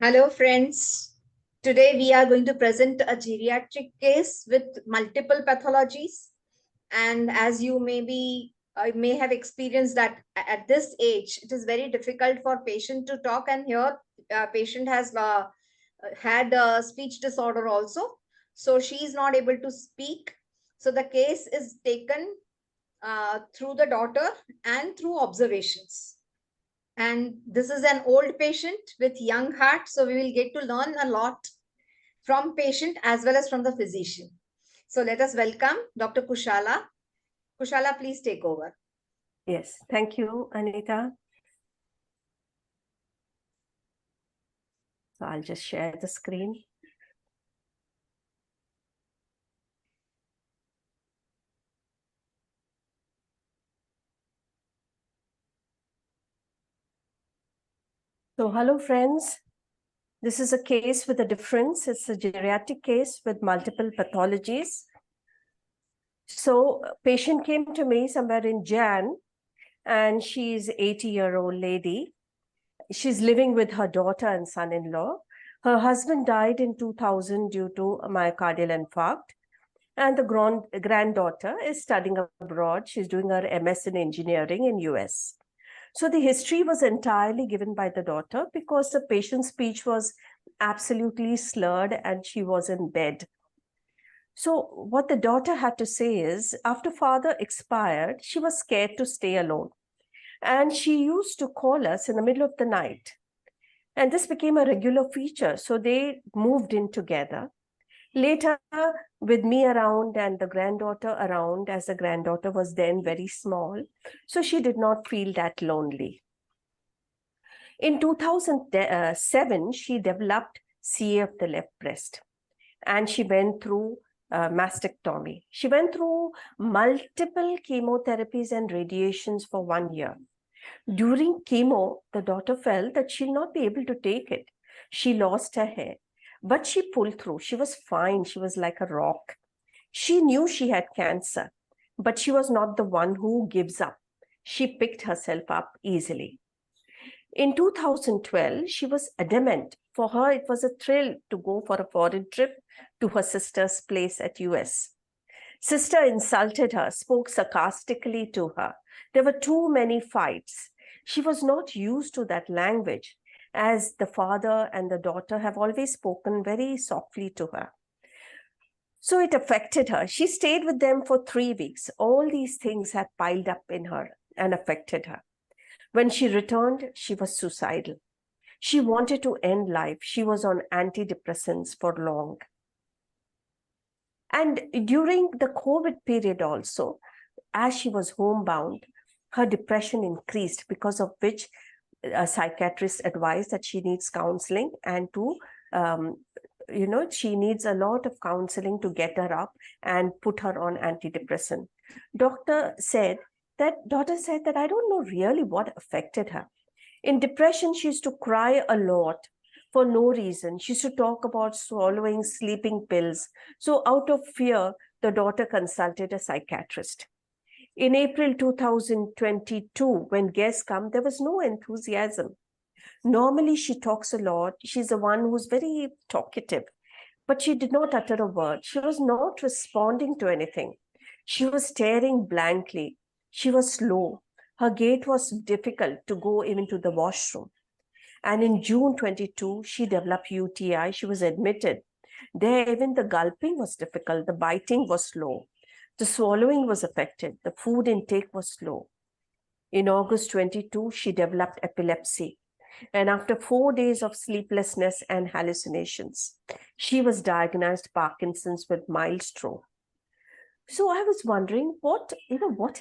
Hello, friends. Today we are going to present a geriatric case with multiple pathologies. And as you may have experienced that at this age, it is very difficult for patient to talk. And here, patient has had a speech disorder also, so she is not able to speak. So the case is taken through the daughter and through observations. And this is an old patient with young heart, so we will get to learn a lot from patient as well as from the physician. So let us welcome Dr. Kushala. Kushala, please take over. Yes, thank you, Anita. So I'll just share the screen. So hello, friends. This is a case with a difference. It's a geriatric case with multiple pathologies. So a patient came to me somewhere in Jan, and she's 80-year-old lady. She's living with her daughter and son-in-law. Her husband died in 2000 due to a myocardial infarct. And the granddaughter is studying abroad. She's doing her MS in engineering in US. So the history was entirely given by the daughter because the patient's speech was absolutely slurred and she was in bed. So what the daughter had to say is, after father expired, she was scared to stay alone. And she used to call us in the middle of the night. And this became a regular feature. So they moved in together. Later, with me around and the granddaughter around, as the granddaughter was then very small, so she did not feel that lonely. In 2007, she developed CA of the left breast, and she went through mastectomy. She went through multiple chemotherapies and radiations for 1 year. During chemo, the daughter felt that she'll not be able to take it. She lost her hair. But she pulled through. She was fine. She was like a rock. She knew she had cancer, but she was not the one who gives up. She picked herself up easily. In 2012, she was adamant. For her, it was a thrill to go for a foreign trip to her sister's place at US. Sister insulted her, spoke sarcastically to her. There were too many fights. She was not used to that language, as the father and the daughter have always spoken very softly to her. So it affected her. She stayed with them for 3 weeks. All these things had piled up in her and affected her. When she returned, she was suicidal. She wanted to end life. She was on antidepressants for long. And during the COVID period also, as she was homebound, her depression increased, because of which a psychiatrist advised that she needs counseling and she needs a lot of counseling to get her up and put her on antidepressant. Daughter said that I don't know really what affected her. In depression, she used to cry a lot for no reason. She used to talk about swallowing sleeping pills. So out of fear, the daughter consulted a psychiatrist. In April 2022, when guests come, there was no enthusiasm. Normally, she talks a lot. She's the one who's very talkative, but she did not utter a word. She was not responding to anything. She was staring blankly. She was slow. Her gait was difficult to go even to the washroom. And in June 22, she developed UTI. She was admitted. There, even the gulping was difficult. The biting was slow. The swallowing was affected. The food intake was slow. In August 22, she developed epilepsy. And after 4 days of sleeplessness and hallucinations, she was diagnosed Parkinson's with mild stroke. So I was wondering, what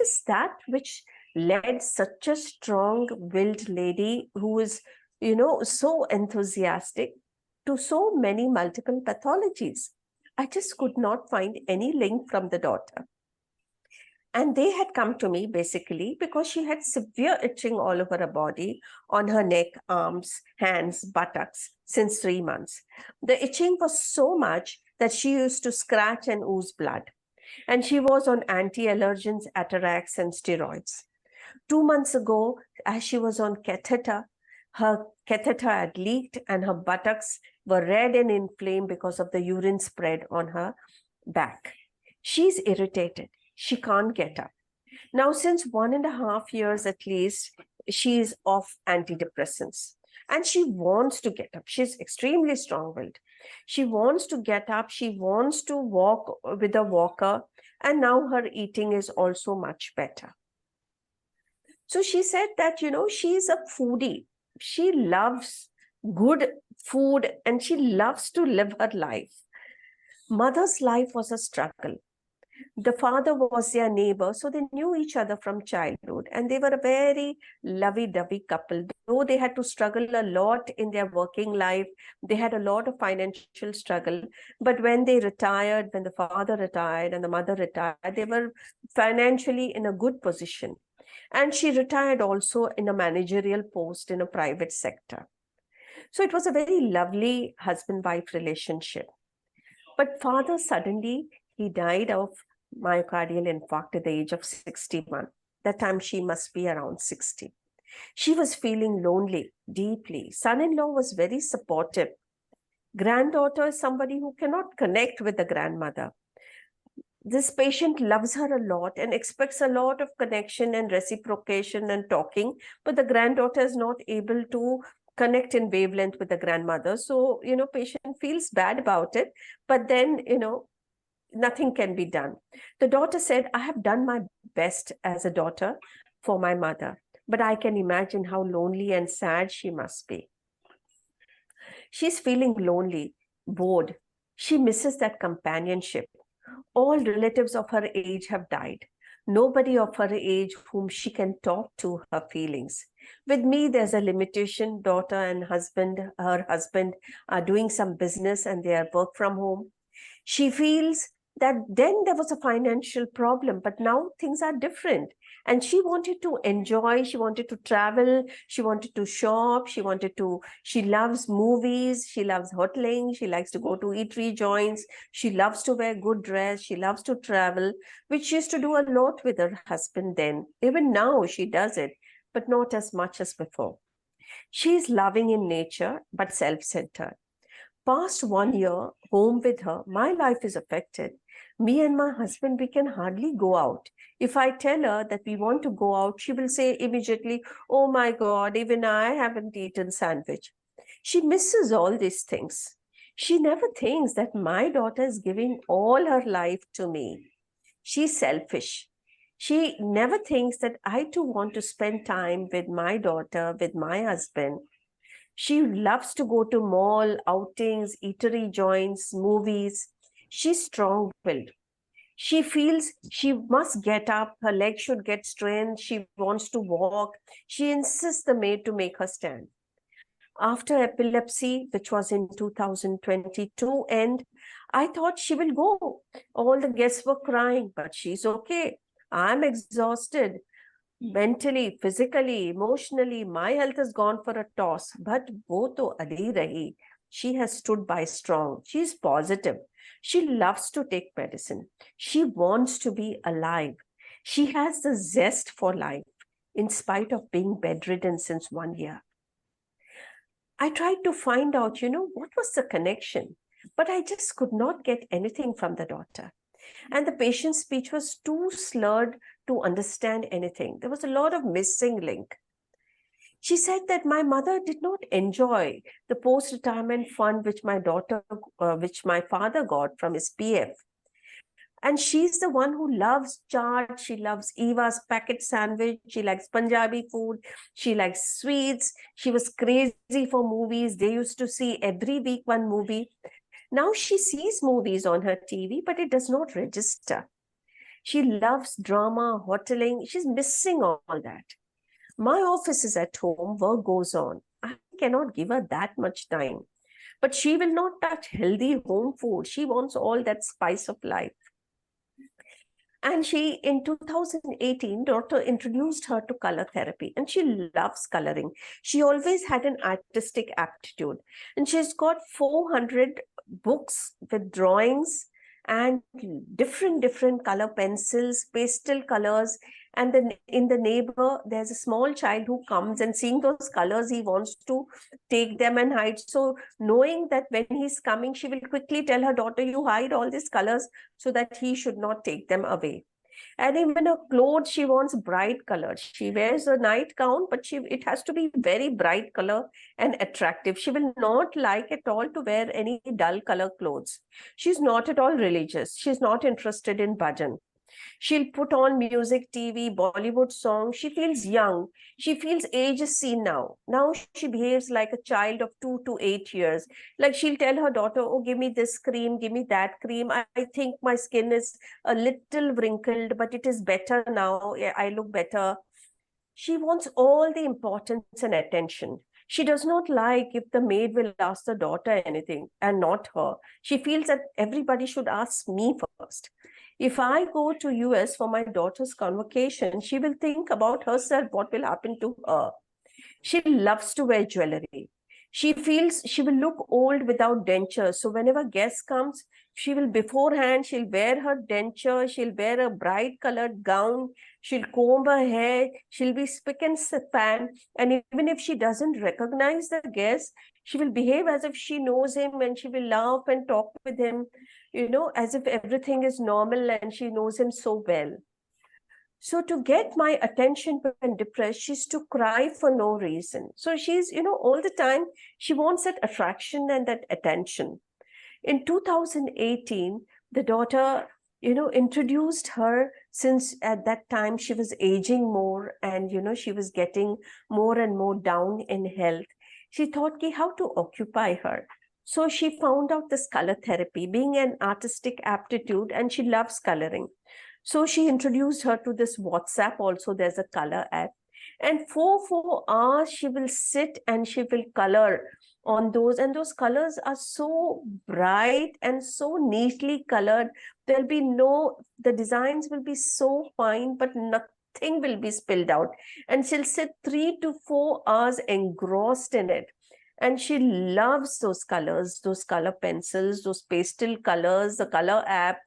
is that which led such a strong-willed lady who is, so enthusiastic to so many multiple pathologies? I just could not find any link from the daughter. And they had come to me basically because she had severe itching all over her body, on her neck, arms, hands, buttocks, since 3 months. The itching was so much that she used to scratch and ooze blood. And she was on anti-allergens, atarax, and steroids. 2 months ago, as she was on catheter, Her catheter had leaked and her buttocks were red and inflamed because of the urine spread on her back. She's irritated. She can't get up. Now, since 1.5 years at least, she's off antidepressants and she wants to get up. She's extremely strong-willed. She wants to get up. She wants to walk with a walker. And now her eating is also much better. So she said that, she's a foodie. She loves good food and she loves to live her life. Mother's life was a struggle. The father was their neighbor, so they knew each other from childhood, and they were a very lovey-dovey couple. Though they had to struggle a lot in their working life, they had a lot of financial struggle. But when they retired, when the father retired and the mother retired, they were financially in a good position. And she retired also in a managerial post in a private sector. So it was a very lovely husband-wife relationship. But father suddenly, he died of myocardial infarct at the age of 61. That time she must be around 60. She was feeling lonely, deeply. Son-in-law was very supportive. Granddaughter is somebody who cannot connect with the grandmother. This patient loves her a lot and expects a lot of connection and reciprocation and talking, but the granddaughter is not able to connect in wavelength with the grandmother. So, patient feels bad about it, but then, nothing can be done. The daughter said, I have done my best as a daughter for my mother, but I can imagine how lonely and sad she must be. She's feeling lonely, bored. She misses that companionship. All relatives of her age have died. Nobody of her age whom she can talk to her feelings. With me, there's a limitation. Daughter and her husband are doing some business and they are work from home. She feels that then there was a financial problem, but now things are different. And she wanted to enjoy, she wanted to travel, she wanted to shop, she loves movies, she loves hoteling, she likes to go to eatery joints, she loves to wear good dress, she loves to travel, which she used to do a lot with her husband then. Even now she does it, but not as much as before. She's loving in nature, but self-centered. Past 1 year home with her, my life is affected. Me and my husband, we can hardly go out. If I tell her that we want to go out, she will say immediately, oh my God, even I haven't eaten sandwich. She misses all these things. She never thinks that my daughter is giving all her life to me. She's selfish. She never thinks that I too want to spend time with my daughter, with my husband. She loves to go to mall, outings, eatery joints, movies. She's strong-willed. She feels she must get up, her legs should get strength, she wants to walk. She insists the maid to make her stand. After epilepsy, which was in 2022 end, I thought she will go. All the guests were crying, but she's okay. I'm exhausted. Mentally, physically, emotionally, my health has gone for a toss. But wo to adi rahi. She has stood by strong. She's positive. She loves to take medicine. She wants to be alive. She has the zest for life, in spite of being bedridden since 1 year. I tried to find out, what was the connection? But I just could not get anything from the daughter. And the patient's speech was too slurred to understand anything. There was a lot of missing link. She said that my mother did not enjoy the post-retirement fund which my father got from his PF. And she's the one who loves chaat. She loves Eva's packet sandwich. She likes Punjabi food. She likes sweets. She was crazy for movies. They used to see every week one movie. Now she sees movies on her TV, but it does not register. She loves drama, hoteling. She's missing all that. My office is at home. Work goes on. I cannot give her that much time. But she will not touch healthy home food. She wants all that spice of life. And in 2018, doctor introduced her to color therapy and she loves coloring. She always had an artistic aptitude and she's got 400 books with drawings and different color pencils, pastel colors. And then in the neighbor, there's a small child who comes, and seeing those colors, he wants to take them and hide. So knowing that when he's coming, she will quickly tell her daughter, you hide all these colors so that he should not take them away. And even her clothes, she wants bright colors. She wears a nightgown, but it has to be very bright color and attractive. She will not like at all to wear any dull color clothes. She's not at all religious. She's not interested in bhajan. She'll put on music, TV, Bollywood songs. She feels young. She feels age is seen now. Now she behaves like a child of 2 to 8 years. Like she'll tell her daughter, oh, give me this cream, give me that cream. I think my skin is a little wrinkled, but it is better now. I look better. She wants all the importance and attention. She does not like if the maid will ask the daughter anything and not her. She feels that everybody should ask me first. If I go to US for my daughter's convocation, she will think about herself, what will happen to her. She loves to wear jewelry. She feels she will look old without dentures. So whenever guest comes, she will beforehand, she'll wear her denture, she'll wear a bright colored gown, she'll comb her hair, she'll be spick and span. And even if she doesn't recognize the guest, she will behave as if she knows him, and she will laugh and talk with him, as if everything is normal and she knows him so well. So to get my attention when depressed, she's to cry for no reason. So she's, all the time, she wants that attraction and that attention. In 2018, the daughter, introduced her, since at that time she was aging more and, she was getting more and more down in health. She thought, how to occupy her. So she found out this color therapy, being an artistic aptitude, and she loves coloring. So she introduced her to this WhatsApp. Also, there's a color app. And for 4 hours, she will sit and she will color on those. And those colors are so bright and so neatly colored. There'll be the designs will be so fine, but nothing will be spilled out. And she'll sit 3 to 4 hours engrossed in it. And she loves those colors, those color pencils, those pastel colors, the color app.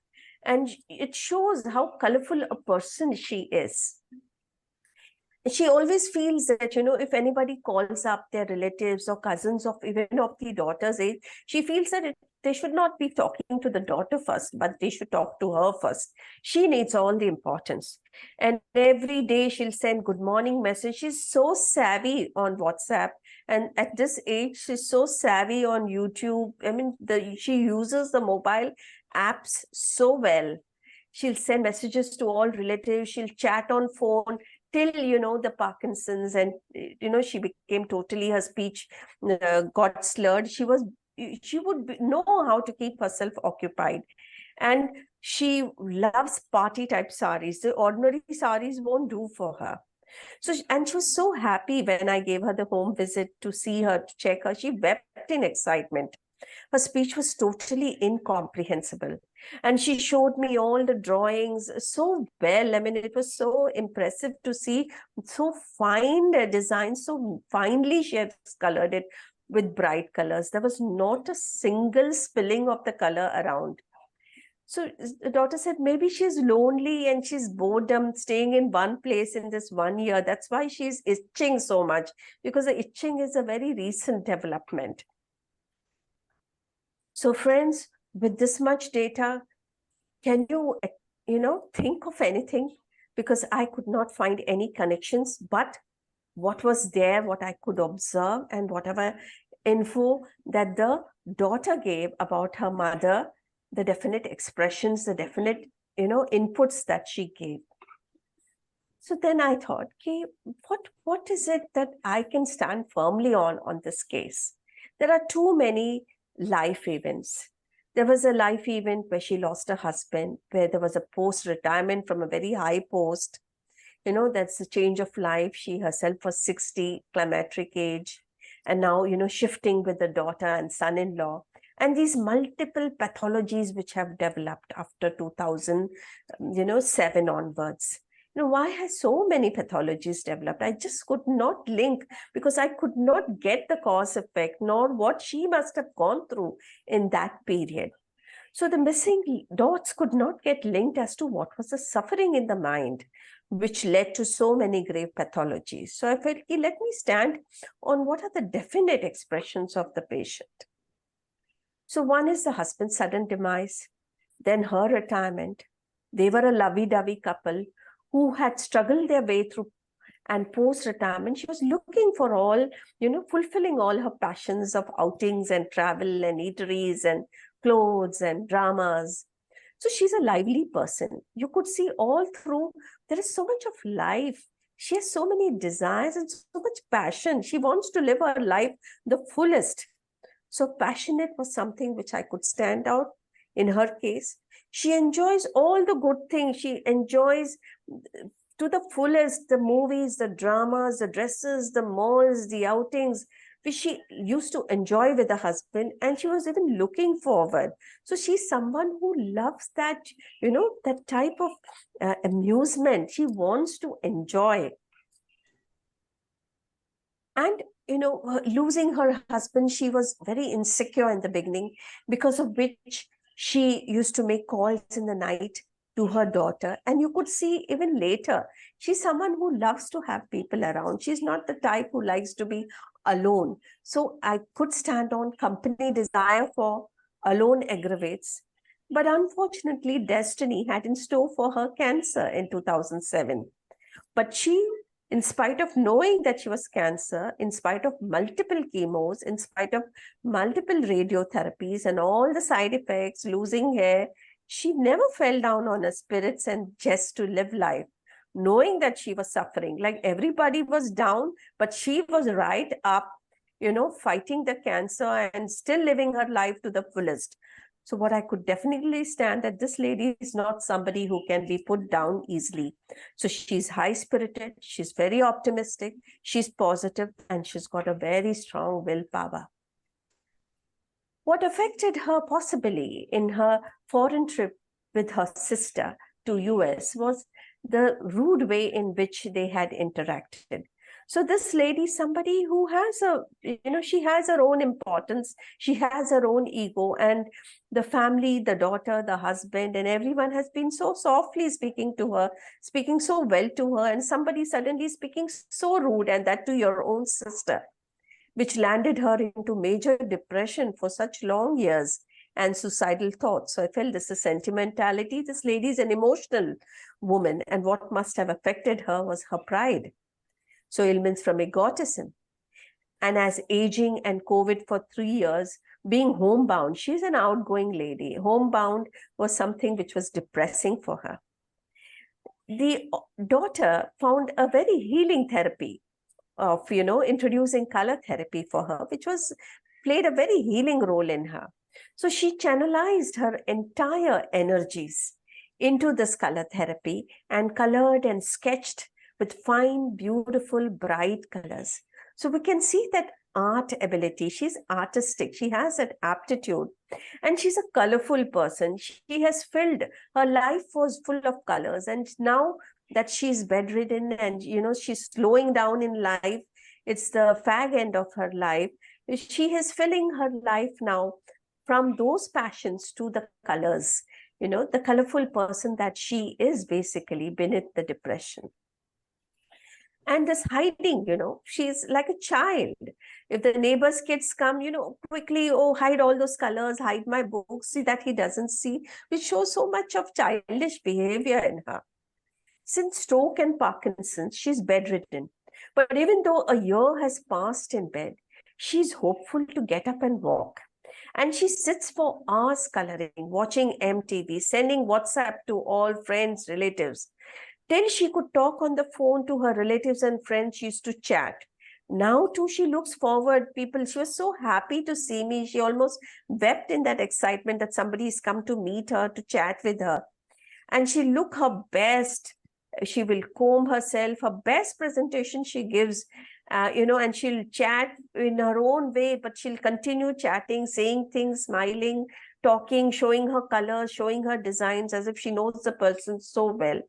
And it shows how colorful a person she is. She always feels that, if anybody calls up their relatives or cousins of even of the daughter's age, she feels that they should not be talking to the daughter first, but they should talk to her first. She needs all the importance. And every day she'll send good morning message. She's so savvy on WhatsApp. And at this age, she's so savvy on YouTube. I mean, she uses the mobile apps so well. She'll send messages to all relatives. She'll chat on phone till, the Parkinson's, and, she became totally, her speech got slurred. She would know how to keep herself occupied. And she loves party type saris. The ordinary saris won't do for her. So, and she was so happy when I gave her the home visit to see her, to check her. She wept in excitement. Her speech was totally incomprehensible. And she showed me all the drawings so well. I mean, it was so impressive to see so fine design, so finely she had colored it with bright colors. There was not a single spilling of the color around. So the daughter said, maybe she's lonely and she's boredom staying in one place in this 1 year. That's why she's itching so much, because the itching is a very recent development. So friends, with this much data, can you, think of anything? Because I could not find any connections, but what was there, what I could observe, and whatever info that the daughter gave about her mother, the definite expressions, the definite, inputs that she gave. So then I thought, okay, what is it that I can stand firmly on this case? There are too many life events. There was a life event where she lost her husband, where there was a post-retirement from a very high post. That's a change of life. She herself was 60, climacteric age, and now, shifting with the daughter and son-in-law. And these multiple pathologies which have developed after 2007 onwards. Why has so many pathologies developed? I just could not link, because I could not get the cause effect, nor what she must have gone through in that period. So the missing dots could not get linked as to what was the suffering in the mind. which led to so many grave pathologies. So I felt, let me stand on what are the definite expressions of the patient. So one is the husband's sudden demise, then her retirement. They were a lovey-dovey couple who had struggled their way through, and post-retirement, she was looking for all, fulfilling all her passions of outings and travel and eateries and clothes and dramas. So she's a lively person. You could see all through, there is so much of life. She has so many desires and so much passion. She wants to live her life the fullest. So passionate was something which I could stand out in her case. She enjoys all the good things. She enjoys to the fullest the movies, the dramas, the dresses, the malls, the outings, which she used to enjoy with her husband, and she was even looking forward. So she's someone who loves that, that type of amusement. She wants to enjoy. And, losing her husband, she was very insecure in the beginning, because of which she used to make calls in the night to her daughter. And you could see even later, she's someone who loves to have people around. She's not the type who likes to be alone. So I could stand on company desire for alone aggravates. But unfortunately, destiny had in store for her cancer in 2007. But she, in spite of knowing that she was cancer, in spite of multiple chemos, in spite of multiple radiotherapies and all the side effects, losing hair, she never fell down on her spirits and just to live life, knowing that she was suffering. Like everybody was down, but she was right up, fighting the cancer and still living her life to the fullest. So what I could definitely stand that this lady is not somebody who can be put down easily. So she's high-spirited, she's very optimistic, she's positive, and she's got a very strong willpower. What affected her possibly in her foreign trip with her sister to US was the rude way in which they had interacted. So this lady, somebody who has she has her own importance, she has her own ego, and the family, the daughter, the husband, and everyone has been so softly speaking to her, speaking so well to her, and somebody suddenly speaking so rude, and that to your own sister, which landed her into major depression for such long years and suicidal thoughts. So I felt this is sentimentality. This lady is an emotional woman, and what must have affected her was her pride. So ailments from egotism. And as aging and COVID for 3 years, being homebound, she's an outgoing lady. Homebound was something which was depressing for her. The daughter found a very healing therapy of, introducing color therapy for her, which was played a very healing role in her. So she channelized her entire energies into this color therapy and colored and sketched with fine, beautiful, bright colors. So we can see that art ability. She's artistic. She has that aptitude. And she's a colorful person. She has filled, her life was full of colors. And now that she's bedridden and, she's slowing down in life, it's the fag end of her life. She is filling her life now from those passions to the colors, the colorful person that she is basically beneath the depression. And this hiding, she's like a child. If the neighbor's kids come, quickly, oh, hide all those colors, hide my books, see that he doesn't see, which shows so much of childish behavior in her. Since stroke and Parkinson's, she's bedridden. But even though a year has passed in bed, she's hopeful to get up and walk. And she sits for hours coloring, watching MTV, sending WhatsApp to all friends, relatives. Till she could talk on the phone to her relatives and friends, she used to chat. Now too, she looks forward. She was so happy to see me. She almost wept in that excitement that somebody's come to meet her, to chat with her. And she look her best. She will comb herself, her best presentation she gives, and she'll chat in her own way, but she'll continue chatting, saying things, smiling, talking, showing her colors, showing her designs as if she knows the person so well.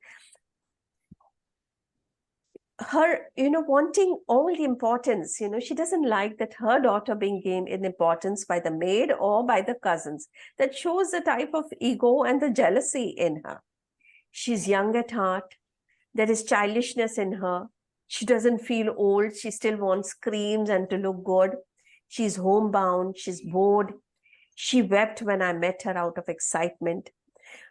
Her, wanting all the importance, she doesn't like that her daughter being gained in importance by the maid or by the cousins. That shows the type of ego and the jealousy in her. She's young at heart, There is childishness in her. She doesn't feel old. She still wants creams and to look good. She's homebound. She's bored. She wept when I met her out of excitement.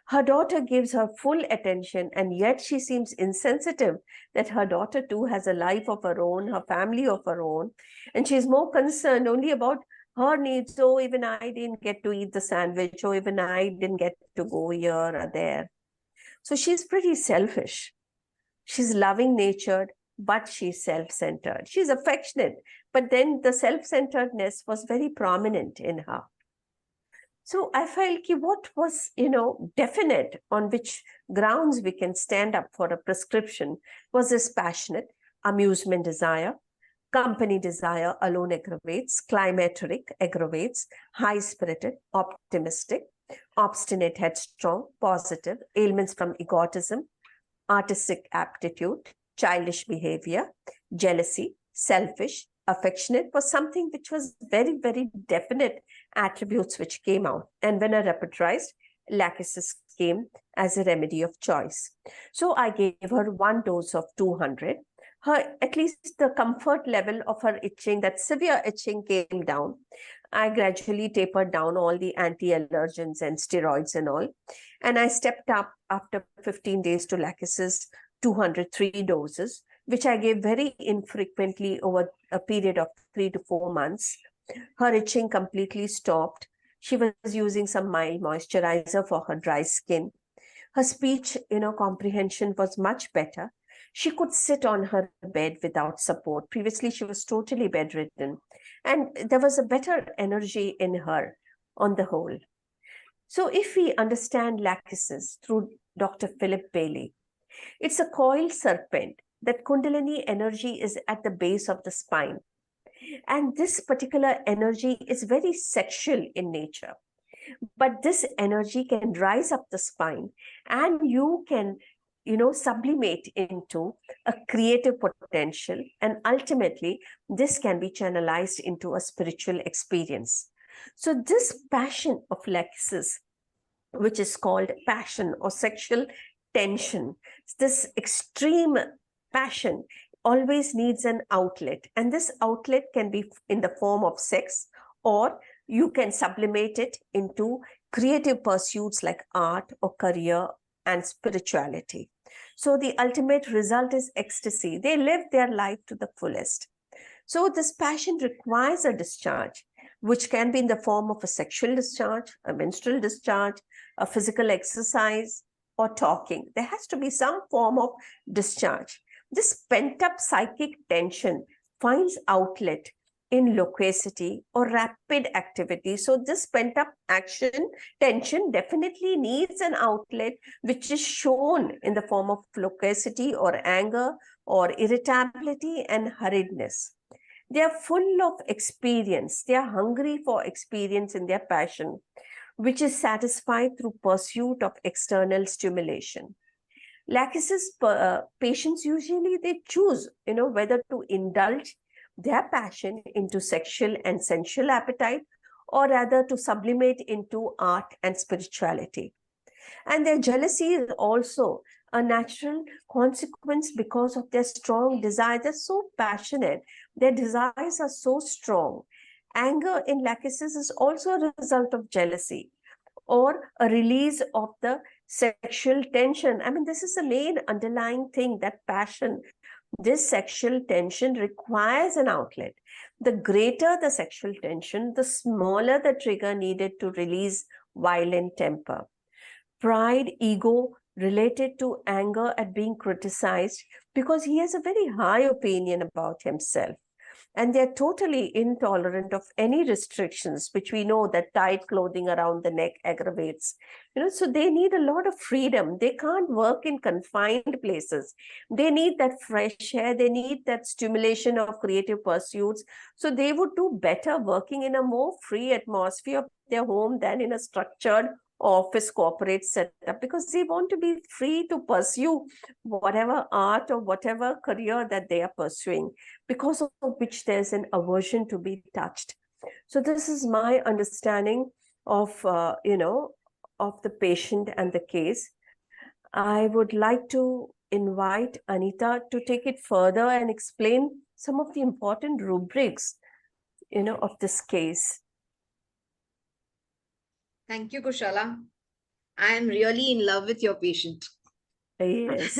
Her daughter gives her full attention, and yet she seems insensitive that her daughter too has a life of her own, her family of her own, and she's more concerned only about her needs. Oh, even I didn't get to eat the sandwich, or even I didn't get to go here or there. So she's pretty selfish. She's loving natured, but she's self-centered. She's affectionate, but then the self-centeredness was very prominent in her. So I felt what was, definite on which grounds we can stand up for a prescription was this passionate, amusement desire, company desire alone aggravates, climacteric aggravates, high-spirited, optimistic, obstinate, headstrong, positive, ailments from egotism, artistic aptitude, childish behavior, jealousy, selfish, affectionate was something which was very, very definite attributes which came out. And when I repertorized, lachesis came as a remedy of choice. So I gave her one dose of 200. Her, at least the comfort level of her itching, that severe itching came down. I gradually tapered down all the anti-allergens and steroids and all. And I stepped up after 15 days to lachesis 203 doses, which I gave very infrequently over a period of 3 to 4 months. Her itching completely stopped. She was using some mild moisturizer for her dry skin. Her speech, comprehension was much better. She could sit on her bed without support. Previously, she was totally bedridden. And there was a better energy in her on the whole. So if we understand lachesis through Dr. Philip Bailey, it's a coiled serpent. That Kundalini energy is at the base of the spine. And this particular energy is very sexual in nature. But this energy can rise up the spine, and you can, sublimate into a creative potential. And ultimately, this can be channelized into a spiritual experience. So this passion of lachesis, which is called passion or sexual tension, this extreme passion always needs an outlet. And this outlet can be in the form of sex, or you can sublimate it into creative pursuits like art or career and spirituality. So the ultimate result is ecstasy. They live their life to the fullest. So this passion requires a discharge, which can be in the form of a sexual discharge, a menstrual discharge, a physical exercise, or talking. There has to be some form of discharge. This pent-up psychic tension finds outlet in loquacity or rapid activity. So this pent-up tension definitely needs an outlet, which is shown in the form of loquacity or anger or irritability and hurriedness. They are full of experience. They are hungry for experience in their passion, which is satisfied through pursuit of external stimulation. Lachesis patients usually they choose, whether to indulge their passion into sexual and sensual appetite, or rather to sublimate into art and spirituality. And their jealousy is also a natural consequence because of their strong desire. They're so passionate. Their desires are so strong. Anger in lachesis is also a result of jealousy or a release of the sexual tension. I mean, this is the main underlying thing, that passion. This sexual tension requires an outlet. The greater the sexual tension, the smaller the trigger needed to release violent temper. Pride, ego related to anger at being criticized because he has a very high opinion about himself. And they're totally intolerant of any restrictions, which we know that tight clothing around the neck aggravates. So they need a lot of freedom. They can't work in confined places. They need that fresh air. They need that stimulation of creative pursuits. So they would do better working in a more free atmosphere of their home than in a structured office corporate setup, because they want to be free to pursue whatever art or whatever career that they are pursuing, because of which there's an aversion to be touched. So this is my understanding of, of the patient and the case. I would like to, invite Anita to take it further and explain some of the important rubrics, of this case. Thank you, Kushala. I am really in love with your patient. Yes.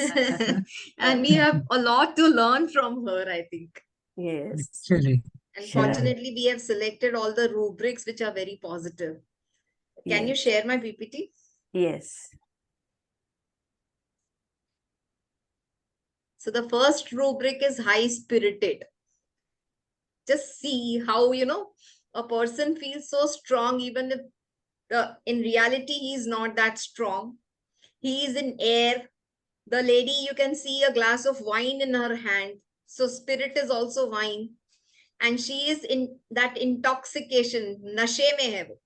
And we have a lot to learn from her, I think. Yes. Actually, And Sure. fortunately, we have selected all the rubrics which are very positive. Can you Yes. share my PPT? Yes. So the first rubric is high spirited. Just see how, a person feels so strong, even if in reality he is not that strong. He is in air. The lady, you can see a glass of wine in her hand. So spirit is also wine. And she is in that intoxication. Nashe mein hai wo.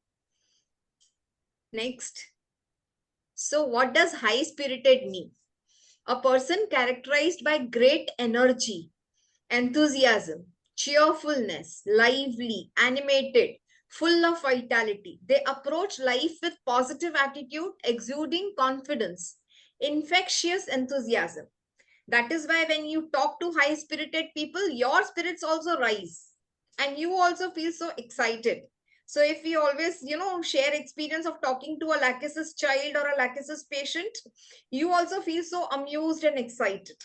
Next. So what does high spirited mean? A person characterized by great energy, enthusiasm, cheerfulness, lively, animated, full of vitality. They approach life with positive attitude, exuding confidence, infectious enthusiasm. That is why when you talk to high spirited people, your spirits also rise and you also feel so excited. So if we always, share experience of talking to a lachesis child or a lachesis patient, you also feel so amused and excited.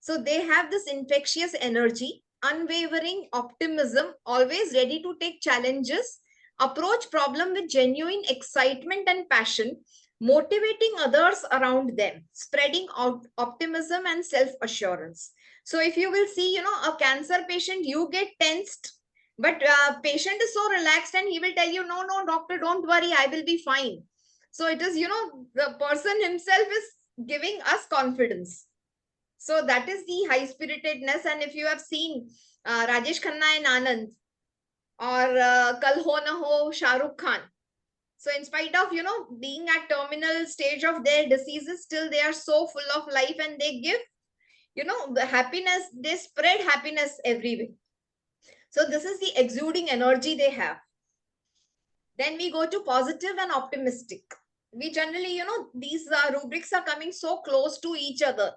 So they have this infectious energy, unwavering optimism, always ready to take challenges, approach problem with genuine excitement and passion, motivating others around them, spreading out optimism and self-assurance. So if you will see, a cancer patient, you get tensed, but patient is so relaxed and he will tell you, no, no, doctor, don't worry, I will be fine. So it is, the person himself is giving us confidence. So that is the high spiritedness. And if you have seen Rajesh Khanna and Anand or Kal Ho Na Ho Shah Rukh Khan, so in spite of, being at terminal stage of their diseases, still they are so full of life and they give, the happiness, they spread happiness everywhere. So this is the exuding energy they have. Then we go to positive and optimistic. We generally, these rubrics are coming so close to each other.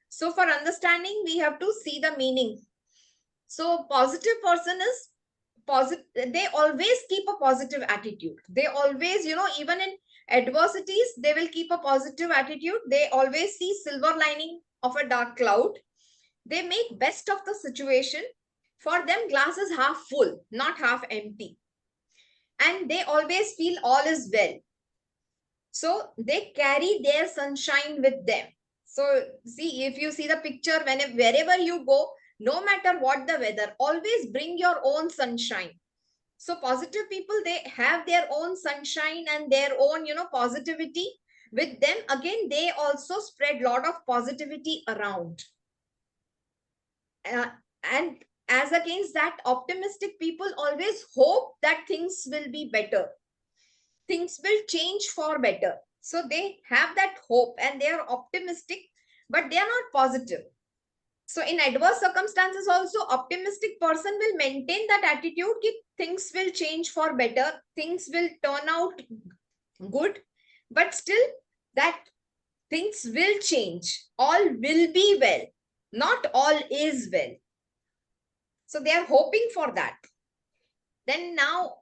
So for understanding, we have to see the meaning. So positive person is positive. They always keep a positive attitude. They always, even in adversities, they will keep a positive attitude. They always see silver lining of a dark cloud. They make best of the situation. For them, glass is half full, not half empty. And they always feel all is well. So they carry their sunshine with them. So see, if you see the picture, wherever you go, no matter what the weather, always bring your own sunshine. So positive people, they have their own sunshine and their own, positivity with them. Again, they also spread lot of positivity around. And as against that, optimistic people always hope that things will be better. Things will change for better. So they have that hope and they are optimistic, but they are not positive. So in adverse circumstances also, optimistic person will maintain that attitude that things will change for better, things will turn out good, but still that things will change. All will be well. Not all is well. So they are hoping for that. Then now,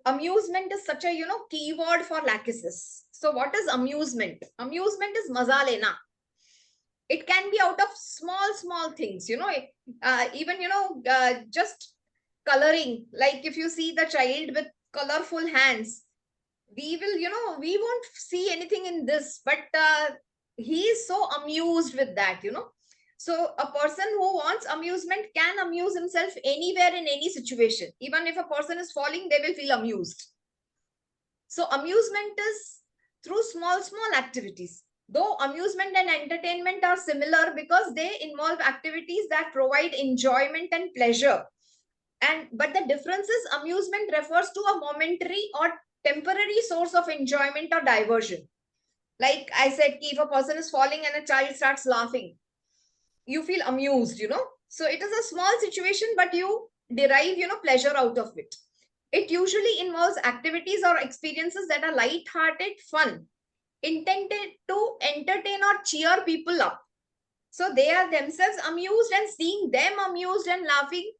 amusement is such a, keyword for lachesis. So what is amusement? Amusement is maza lena. It can be out of small things, even, just coloring. Like if you see the child with colorful hands, we will, we won't see anything in this, but he is so amused with that, So a person who wants amusement can amuse himself anywhere in any situation. Even if a person is falling, they will feel amused. So amusement is through small activities. Though amusement and entertainment are similar because they involve activities that provide enjoyment and pleasure. But the difference is amusement refers to a momentary or temporary source of enjoyment or diversion. Like I said, if a person is falling and a child starts laughing, you feel amused, So it is a small situation, but you derive, pleasure out of it. It usually involves activities or experiences that are light-hearted, fun, intended to entertain or cheer people up. So they are themselves amused, and seeing them amused and laughing,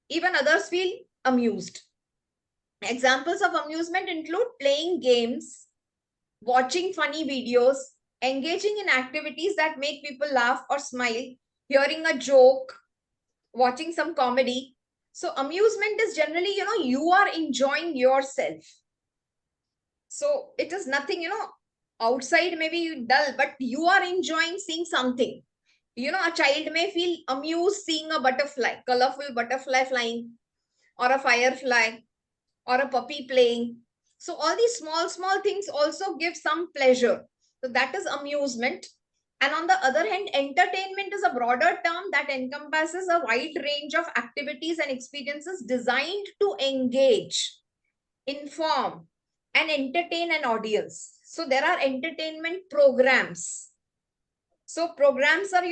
even others feel amused. Examples of amusement include playing games, watching funny videos, engaging in activities that make people laugh or smile, hearing a joke, watching some comedy. So amusement is generally, you are enjoying yourself. So it is nothing, outside maybe dull, but you are enjoying seeing something. A child may feel amused seeing a butterfly, colorful butterfly flying, or a firefly, or a puppy playing. So all these small things also give some pleasure. So that is amusement. And on the other hand, entertainment is a broader term that encompasses a wide range of activities and experiences designed to engage, inform, and entertain an audience. So there are entertainment programs. So programs are,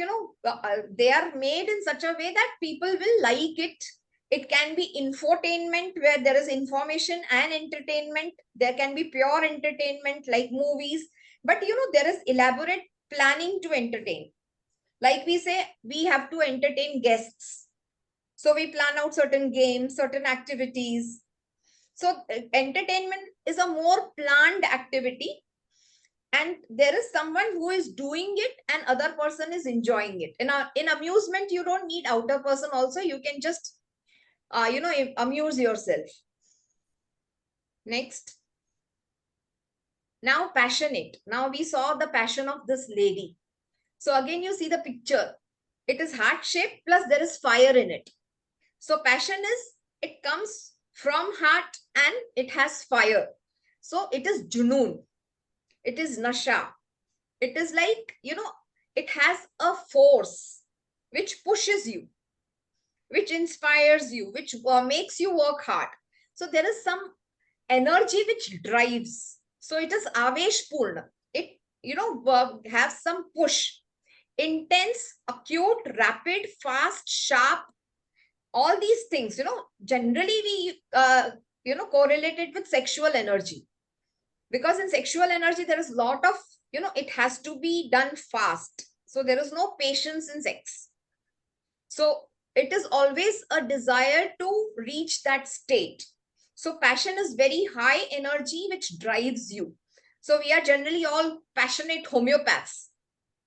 they are made in such a way that people will like it. It can be infotainment where there is information and entertainment. There can be pure entertainment like movies, but there is elaborate planning to entertain. Like we say, we have to entertain guests. So we plan out certain games, certain activities. So entertainment is a more planned activity, and there is someone who is doing it and other person is enjoying it. In amusement, you don't need outer person also. You can just amuse yourself. Next. Now passionate. Now we saw the passion of this lady. So again, you see the picture. It is heart shaped plus there is fire in it. So passion is, it comes from heart and it has fire. So it is junoon. It is nasha. It is like, it has a force which pushes you, which inspires you, which makes you work hard. So there is some energy which drives. So it is avesh purna. It, has some push. Intense, acute, rapid, fast, sharp, all these things, generally we, correlate it with sexual energy. Because in sexual energy, there is a lot of, it has to be done fast. So there is no patience in sex. So it is always a desire to reach that state. So passion is very high energy, which drives you. So we are generally all passionate homeopaths.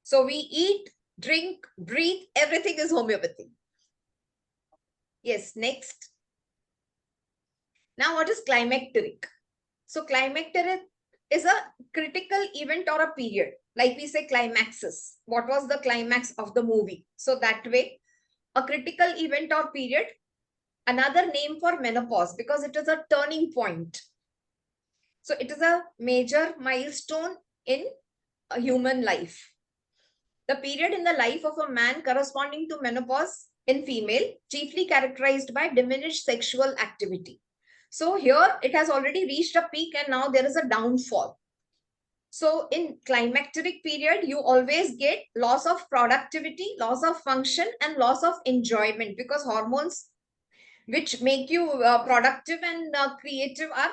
So we eat, drink, breathe, everything is homeopathy. Yes, next. Now, what is climacteric? So climacteric is a critical event or a period. Like we say climaxes. What was the climax of the movie? So that way, a critical event or period, another name for menopause, because it is a turning point. So it is a major milestone in a human life. The period in the life of a man corresponding to menopause in female, chiefly characterized by diminished sexual activity. So here it has already reached a peak and now there is a downfall. So in climacteric period, you always get loss of productivity, loss of function, and loss of enjoyment, because hormones which make you productive and creative are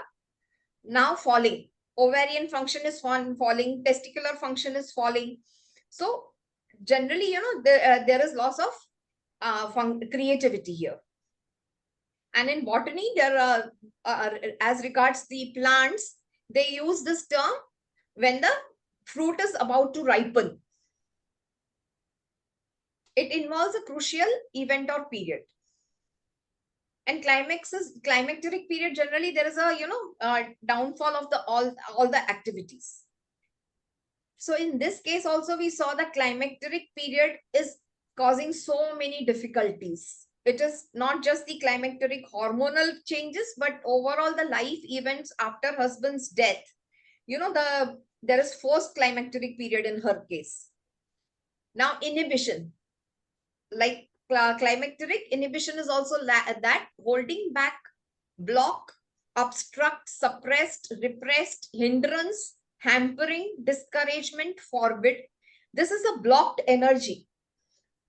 now falling. Ovarian function is falling, testicular function is falling. So generally, there is loss of creativity here. And in botany, there are, as regards the plants, they use this term when the fruit is about to ripen. It involves a crucial event or period. And climacteric period, generally there is a downfall of all the activities. So in this case also, we saw that climacteric period is causing so many difficulties. It is not just the climacteric hormonal changes, but overall the life events after husband's death. There is forced climacteric period in her case. Now inhibition, like climacteric inhibition is also that holding back, block, obstruct, suppressed, repressed, hindrance, hampering, discouragement, forbid. This is a blocked energy.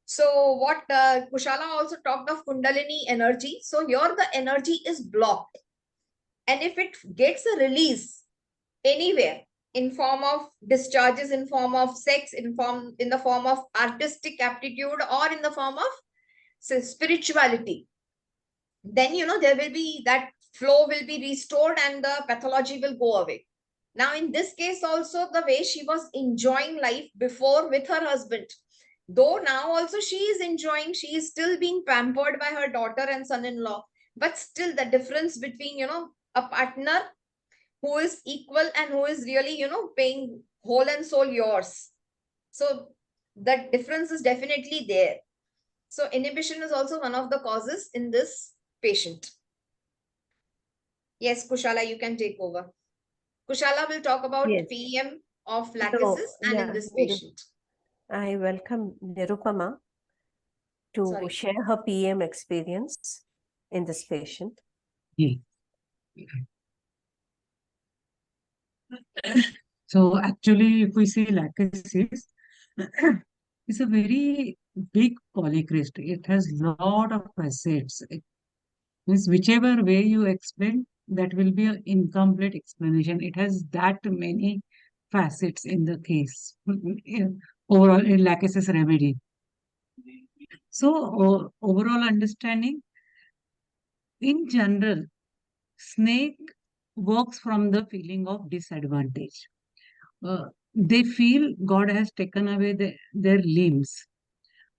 So what Kushala also talked of Kundalini energy. So here the energy is blocked. And if it gets a release anywhere, in form of discharges, in form of sex, in the form of artistic aptitude, or in the form of spirituality, then there will be that flow will be restored and the pathology will go away. Now in this case also, the way she was enjoying life before with her husband, though now also she is enjoying, she is still being pampered by her daughter and son-in-law, but still the difference between a partner who is equal and who is really paying whole and soul yours, so that difference is definitely there. So inhibition is also one of the causes in this patient. Yes, Kushala, you can take over. Kushala will talk about Yes. PM of So, lachesis and in yeah, this patient. I welcome Nirupama to Sorry. share her PM experience in this patient. Yeah. So actually, if we see lachesis, it's a very big polycyst. It has lot of facets. It means whichever way you explain, that will be an incomplete explanation. It has that many facets in the case. Overall, in lachesis remedy. So overall understanding, in general, snake works from the feeling of disadvantage. They feel God has taken away their limbs.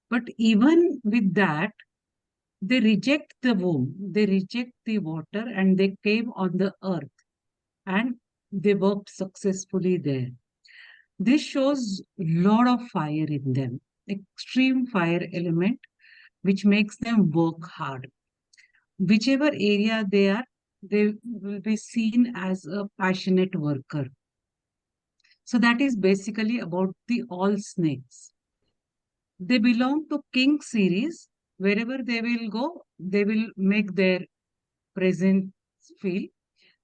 But even with that, they reject the womb, they reject the water, and they came on the earth and they worked successfully there. This shows lot of fire in them, extreme fire element, which makes them work hard. Whichever area they are, they will be seen as a passionate worker. So that is basically about the all snakes. They belong to king series. Wherever they will go, they will make their presence feel.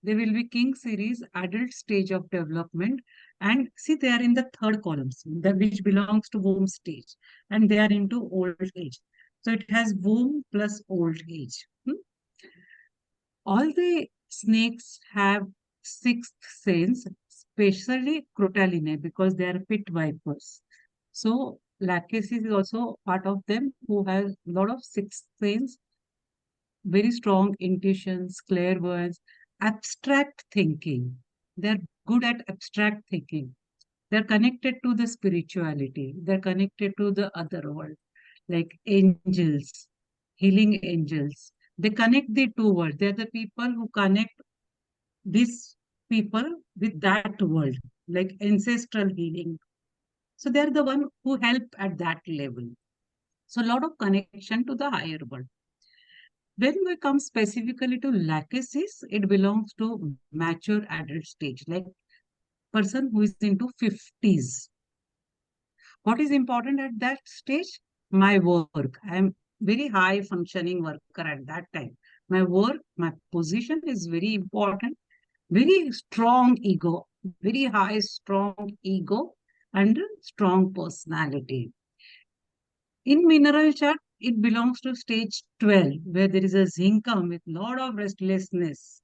They will be king series, adult stage of development. And see, they are in the third columns, which belongs to womb stage. And they are into old age. So it has womb plus old age. All the snakes have sixth sense, especially crotaline, because they are pit vipers. So lachesis is also part of them who has a lot of sixth sense, very strong intuitions, clairvoyance, abstract thinking. They're good at abstract thinking. They're connected to the spirituality. They're connected to the other world, like angels, healing angels. They connect the two worlds. They're the people who connect these people with that world, like ancestral healing. So they're the one who help at that level. So a lot of connection to the higher world. When we come specifically to lachesis, it belongs to mature adult stage, like person who is into 50s. What is important at that stage? My work. I am very high functioning worker at that time. My work, my position is very important. Very strong ego, very high, strong ego, and strong personality. In mineral chart, it belongs to stage 12, where there is a zincum with lot of restlessness.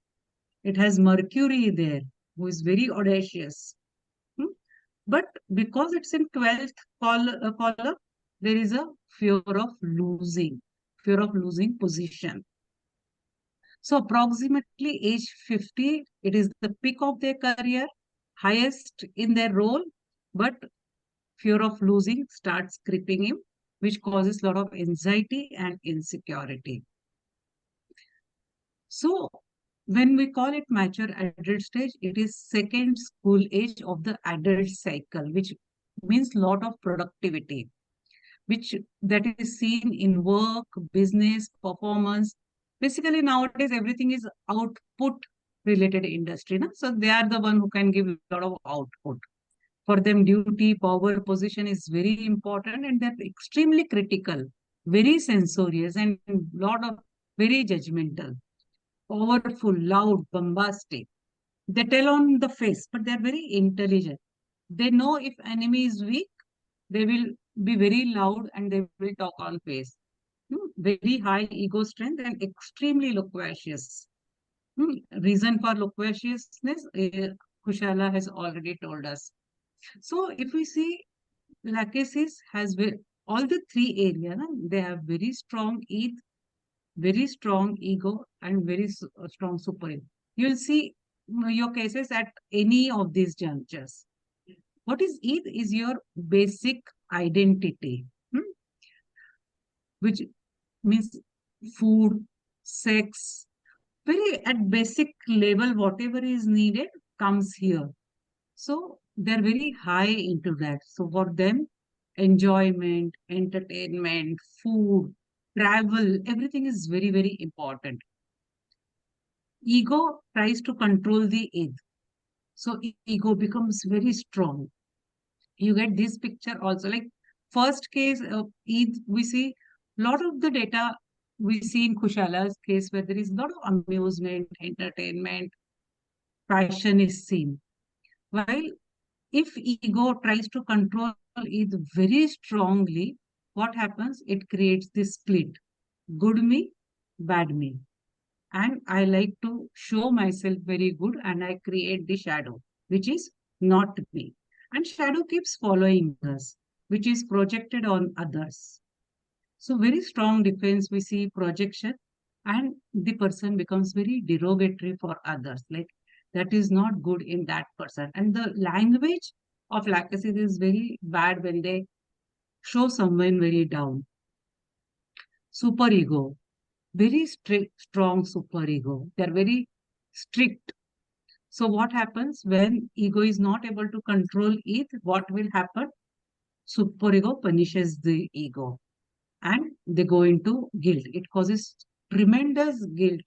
It has Mercury there, who is very audacious. Hmm? But because it's in 12th column, there is a fear of losing position. So approximately age 50, it is the peak of their career, highest in their role, but fear of losing starts creeping in, which causes a lot of anxiety and insecurity. So when we call it mature adult stage, it is second school age of the adult cycle, which means lot of productivity, which that is seen in work, business, performance. Basically, nowadays, everything is output related industry. No? So they are the one who can give a lot of output. For them, duty, power, position is very important and they're extremely critical, very censorious and lot of very judgmental, powerful, loud, bombastic. They tell on the face, but they're very intelligent. They know if enemy is weak, they will be very loud and they will talk on face. Very high ego strength and extremely loquacious. Reason for loquaciousness, Kushala has already told us. So if we see lachesis has all the three areas, they have very strong eith, very strong ego, and very strong superego. You'll see your cases at any of these junctures. What is eith is your basic identity, which means food, sex, very at basic level, whatever is needed comes here. So they're very high into that. So for them, enjoyment, entertainment, food, travel, everything is very, very important. Ego tries to control the id. So ego becomes very strong. You get this picture also. Like first case of id, we see lot of the data we see in Kushala's case where there is a lot of amusement, entertainment, passion is seen. While if ego tries to control it very strongly, what happens? It creates this split. Good me, bad me. And I like to show myself very good and I create the shadow, which is not me. And shadow keeps following us, which is projected on others. So very strong defense, we see projection and the person becomes very derogatory for others. Like that is not good in that person. And the language of lachesis is very bad when they show someone very down. Superego, very strict, strong superego. They're very strict. So what happens when ego is not able to control it? What will happen? Superego punishes the ego and they go into guilt. It causes tremendous guilt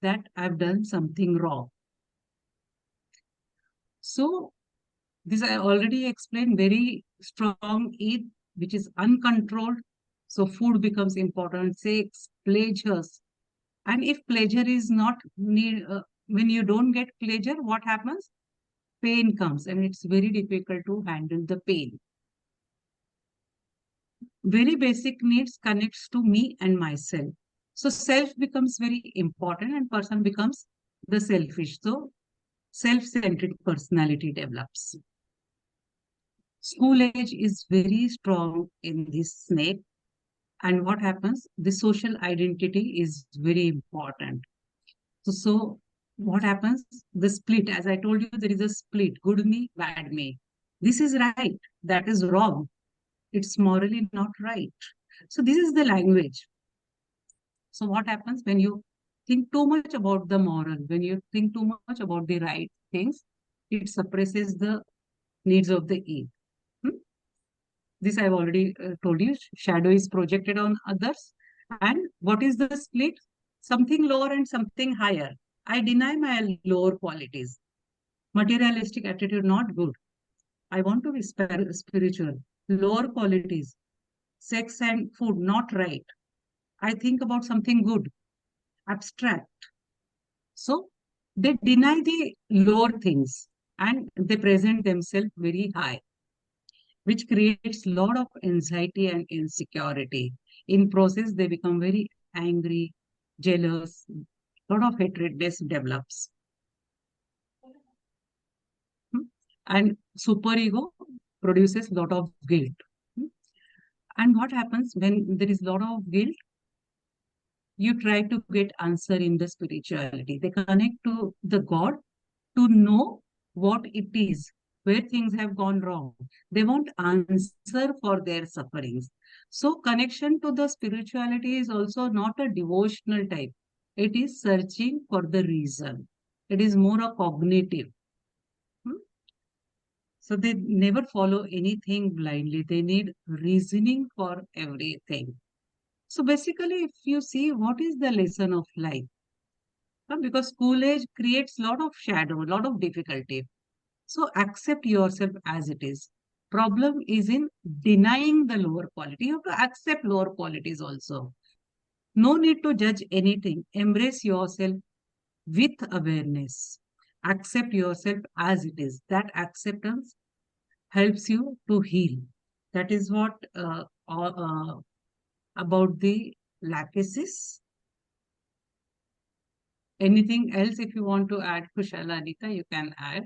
that I've done something wrong. So this I already explained, very strong id, which is uncontrolled. So food becomes important, sex, pleasures. And if pleasure is not need, when you don't get pleasure, what happens? Pain comes and it's very difficult to handle the pain. Very basic needs connects to me and myself. So self becomes very important and person becomes the selfish. So self-centered personality develops. School age is very strong in this snake. And what happens? The social identity is very important. So what happens? The split, as I told you, there is a split, good me, bad me. This is right, that is wrong. It's morally not right. So this is the language. So what happens when you think too much about the moral, when you think too much about the right things, it suppresses the needs of the ego. This I've already told you. Shadow is projected on others. And what is the split? Something lower and something higher. I deny my lower qualities. Materialistic attitude, not good. I want to be spiritual. Lower qualities. Sex and food, not right. I think about something good. Abstract. So they deny the lower things and they present themselves very high, which creates a lot of anxiety and insecurity. In process, they become very angry, jealous, a lot of hatredness develops. And superego produces a lot of guilt. And what happens when there is a lot of guilt? You try to get answer in the spirituality. They connect to the God to know what it is, where things have gone wrong. They want answer for their sufferings. So connection to the spirituality is also not a devotional type. It is searching for the reason. It is more a cognitive. So they never follow anything blindly. They need reasoning for everything. So basically, if you see what is the lesson of life, because school age creates a lot of shadow, a lot of difficulty. So accept yourself as it is. Problem is in denying the lower quality. You have to accept lower qualities also. No need to judge anything. Embrace yourself with awareness. Accept yourself as it is. That acceptance helps you to heal. That is what about the lachesis. Anything else if you want to add, Kushala, Anita, you can add.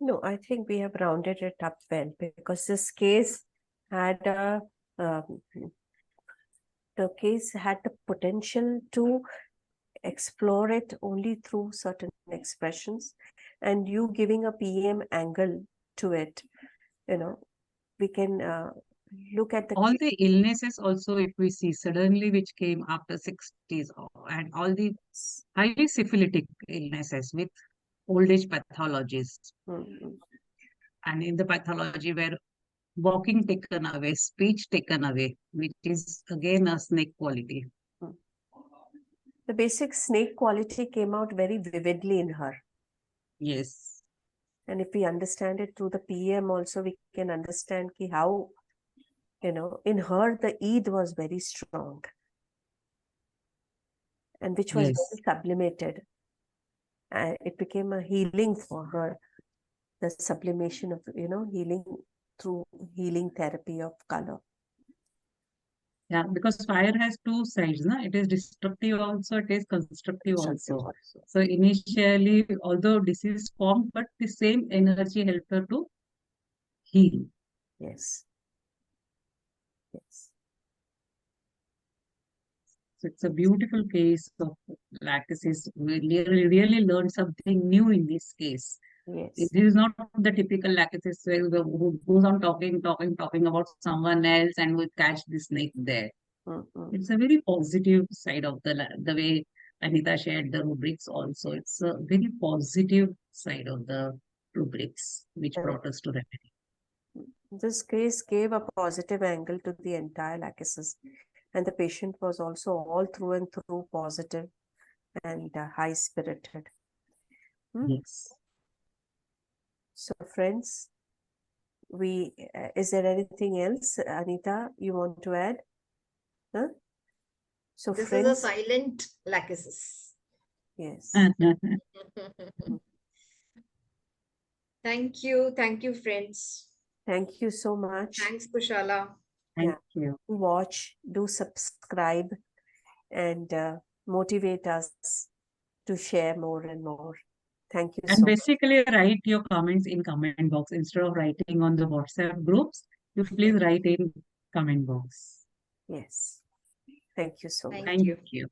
No, I think we have rounded it up well, because this case had um, the case had the potential to explore it only through certain expressions, and you giving a PM angle to it, we can look at the All the illnesses also, if we see suddenly, which came after 60s, and all the highly syphilitic illnesses with old age pathologies. Mhm. And in the pathology where walking taken away, speech taken away, which is again a snake quality. The basic snake quality came out very vividly in her. Yes. And if we understand it through the PM also, we can understand how, in her, the eith was very strong, and which was Yes. very sublimated. And it became a healing for her, the sublimation of, healing through healing therapy of color. Yeah, because fire has two sides, no? It is destructive also, it is constructive also. So initially, although disease formed, but the same energy helped her to heal. Yes. Yes. So it's a beautiful case of lachesis. We really learned something new in this case. Yes. This is not the typical lachesis who goes on talking about someone else and will catch the snake there. Mm-hmm. It's a very positive side of the way Anita shared the rubrics also. It's a very positive side of the rubrics which brought us to remedy. This case gave a positive angle to the entire lachesis, and the patient was also all through and through positive and high-spirited. Yes. So, friends, is there anything else, Anita, you want to add? Huh? So, This friends, is a silent lachesis. yes. Thank you, friends. Thank you so much. Thanks, Kushala. Thank you. Watch, do subscribe, and motivate us to share more and more. Thank you And so much. basically write your comments in comment box instead of writing on the WhatsApp groups. You please write in comment box. Yes. Thank you so much. Thank you. You.